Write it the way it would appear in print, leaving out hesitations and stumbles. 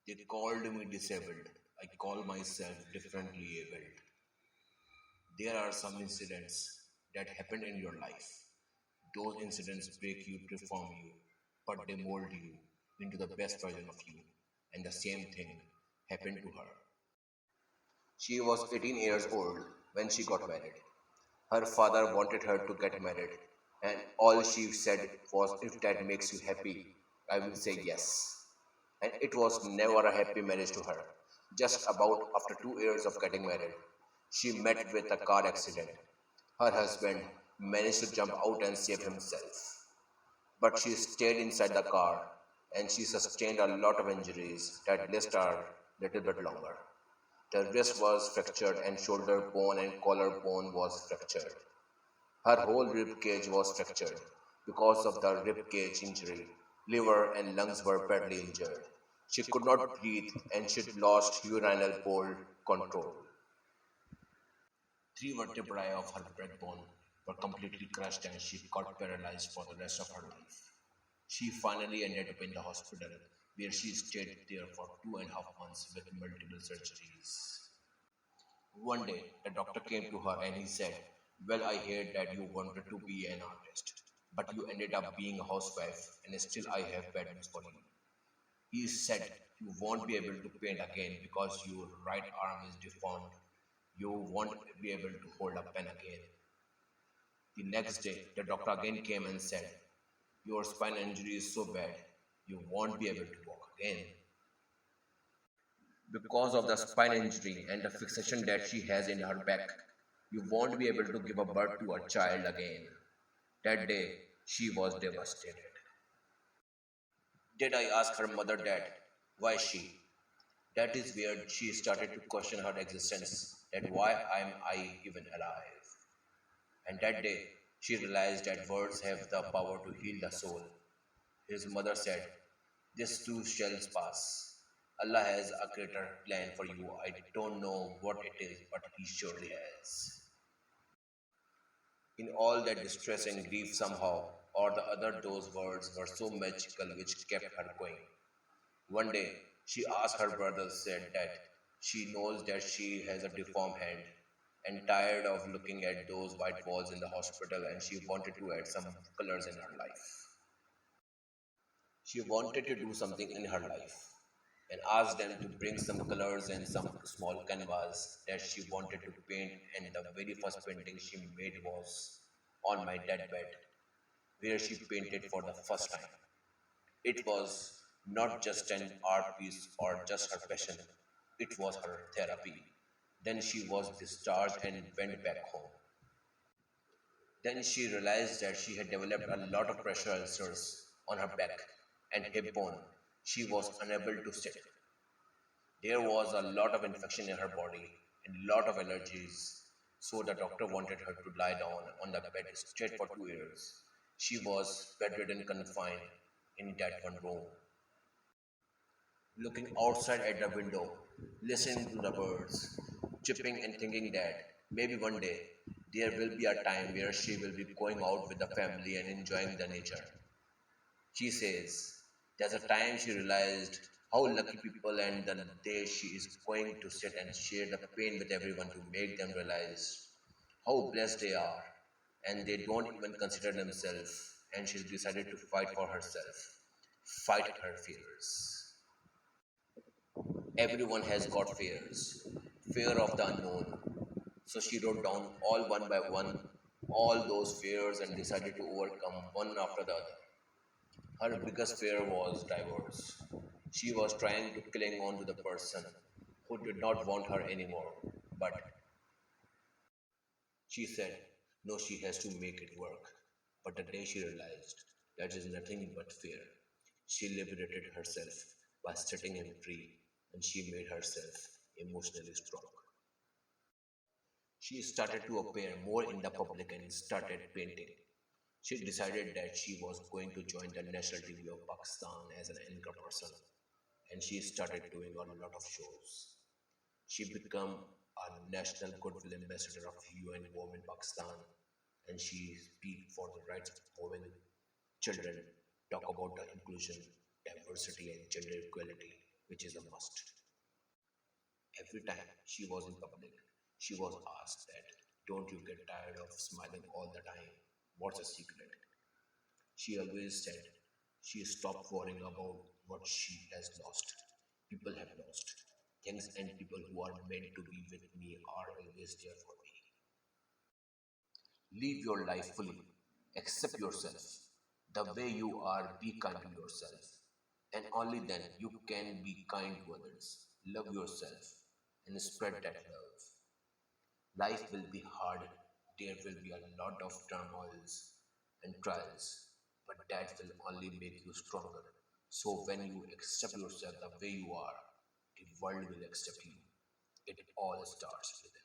They called me disabled. I call myself differently abled. There are some incidents that happen in your life. Those incidents break you, transform you, but they mold you into the best version of you. And the same thing happened to her. She was 18 years old when she got married. Her father wanted her to get married, and all she said was, "If that makes you happy, I will say yes." And it was never a happy marriage to her. Just about after 2 years of getting married, she met with a car accident. Her husband managed to jump out and save himself, but she stayed inside the car and she sustained a lot of injuries that list are little bit longer. The wrist was fractured and shoulder bone and collarbone was fractured. Her whole rib cage was fractured. Because of the rib cage injury, liver and lungs were badly injured. She could not breathe and she lost urinary bowel control. Three vertebrae of her backbone were completely crushed and she got paralyzed for the rest of her life. She finally ended up in the hospital where she stayed there for 2.5 months with multiple surgeries. One day, the doctor came to her and he said, "Well, I heard that you wanted to be an artist, but you ended up being a housewife, and still I have bad news for you." He said, "You won't be able to paint again because your right arm is deformed. You won't be able to hold a pen again." The next day, the doctor again came and said, "Your spine injury is so bad, you won't be able to walk again. Because of the spine injury and the fixation that she has in her back, you won't be able to give a birth to a child again." That day, she was devastated. Did I ask her mother that? Why she? That is where she started to question her existence, that why am I even alive? And that day, she realized that words have the power to heal the soul. His mother said, "This too shall pass. Allah has a greater plan for you. I don't know what it is, but He surely has." In all that distress and grief, somehow or the other, those words were so magical which kept her going. One day, she asked her brother, said that she knows that she has a deformed hand and tired of looking at those white walls in the hospital and she wanted to add some colors in her life. She wanted to do something in her life and asked them to bring some colors and some small canvas that she wanted to paint, and the very first painting she made was on my deathbed, where she painted for the first time. It was not just an art piece or just her passion, it was her therapy. Then she was discharged and went back home. Then she realized that she had developed a lot of pressure ulcers on her back and hip bone. She was unable to sit. There was a lot of infection in her body and lot of allergies. So the doctor wanted her to lie down on the bed straight for 2 years. She was bedridden, confined in that one room, looking outside at the window, listening to the birds, chirping and thinking that maybe one day there will be a time where she will be going out with the family and enjoying the nature. She says, there's a time she realized how lucky people and the day she is going to sit and share the pain with everyone to make them realize how blessed they are and they don't even consider themselves, and she decided to fight for herself, fight her fears. Everyone has got fears, fear of the unknown. So she wrote down all one by one all those fears and decided to overcome one after the other. Her biggest fear was divorce. She was trying to cling on to the person who did not want her anymore. But she said, no, she has to make it work. But the day she realized that is nothing but fear, she liberated herself by setting him free and she made herself emotionally strong. She started to appear more in the public and started painting. She decided that she was going to join the national TV of Pakistan as an anchor person, and she started doing a lot of shows. She became a national goodwill ambassador of UN Women Pakistan, and she speak for the rights of women, children, talk about the inclusion, diversity, and gender equality. which is a must. Every time she was in public, she was asked that, don't you get tired of smiling all the time? What's the secret? She always said she stopped worrying about what she has lost. People have lost. Things and people who are meant to be with me are always there for me. Live your life fully. Accept yourself. The way you are, be kind to yourself. And only then you can be kind to others. Love yourself and spread that love. Life will be hard. There will be a lot of turmoils and trials, but that will only make you stronger. So when you accept yourself the way you are, the world will accept you. It all starts with